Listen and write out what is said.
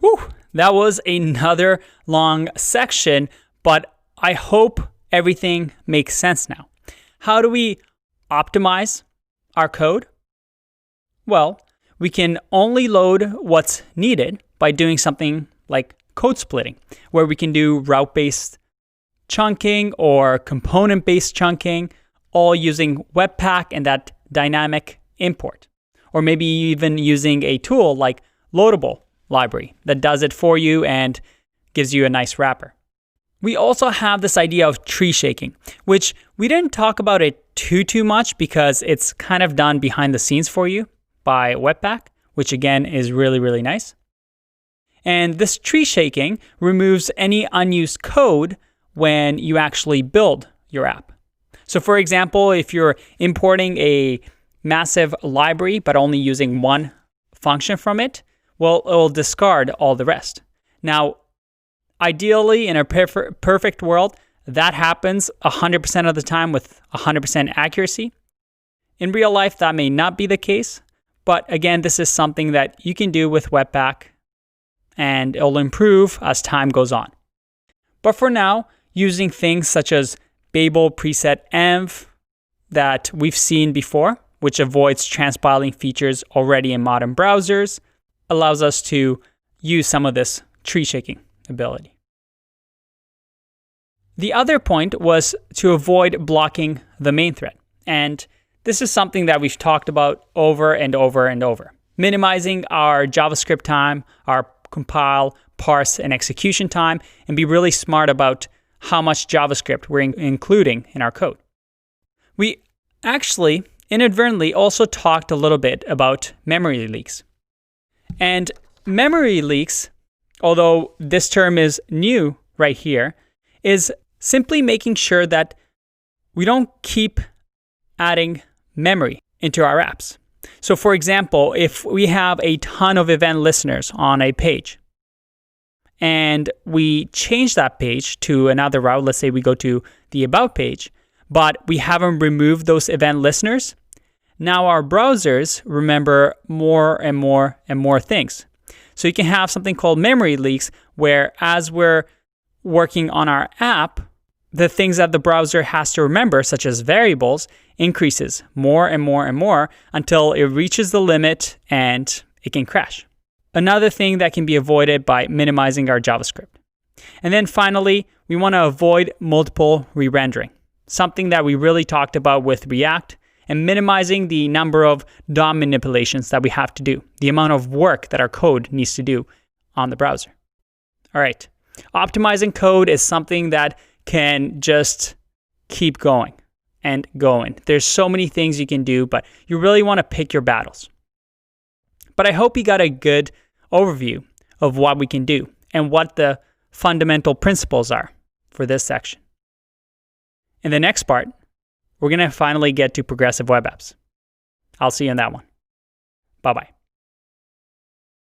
Whew, that was another long section, but I hope everything makes sense now. How do we optimize our code? Well, we can only load what's needed by doing something like code splitting, where we can do route-based chunking or component-based chunking, all using Webpack and that dynamic import. Or maybe even using a tool like Loadable library that does it for you and gives you a nice wrapper. We also have this idea of tree shaking, which we didn't talk about it too much because it's kind of done behind the scenes for you by Webpack, which again is really nice. And this tree shaking removes any unused code when you actually build your app. So for example, if you're importing a massive library but only using one function from it, well, it will discard all the rest. Now, ideally, in a perfect world, that happens 100% of the time with 100% accuracy. In real life, that may not be the case, but again, this is something that you can do with Webpack, and it'll improve as time goes on. But for now, using things such as Babel preset env that we've seen before, which avoids transpiling features already in modern browsers, allows us to use some of this tree shaking ability. The other point was to avoid blocking the main thread. And this is something that we've talked about over and over. Minimizing our JavaScript time, our compile, parse, and execution time, and be really smart about how much JavaScript we're including in our code. We actually inadvertently also talked a little bit about memory leaks. And memory leaks, although this term is new right here, is simply making sure that we don't keep adding memory into our apps. So for example, if we have a ton of event listeners on a page, and we change that page to another route, let's say we go to the About page, but we haven't removed those event listeners, now our browsers remember more and more things. So you can have something called memory leaks, where as we're working on our app, the things that the browser has to remember, such as variables, increases more and more until it reaches the limit and it can crash. Another thing that can be avoided by minimizing our JavaScript. And then finally, we want to avoid multiple re-rendering, something that we really talked about with React, and minimizing the number of DOM manipulations that we have to do, the amount of work that our code needs to do on the browser. All right, optimizing code is something that can just keep going and going. There's so many things you can do, but you really want to pick your battles. But I hope you got a good overview of what we can do and what the fundamental principles are for this section. In the next part, we're going to finally get to progressive web apps. I'll see you in that one. Bye-bye.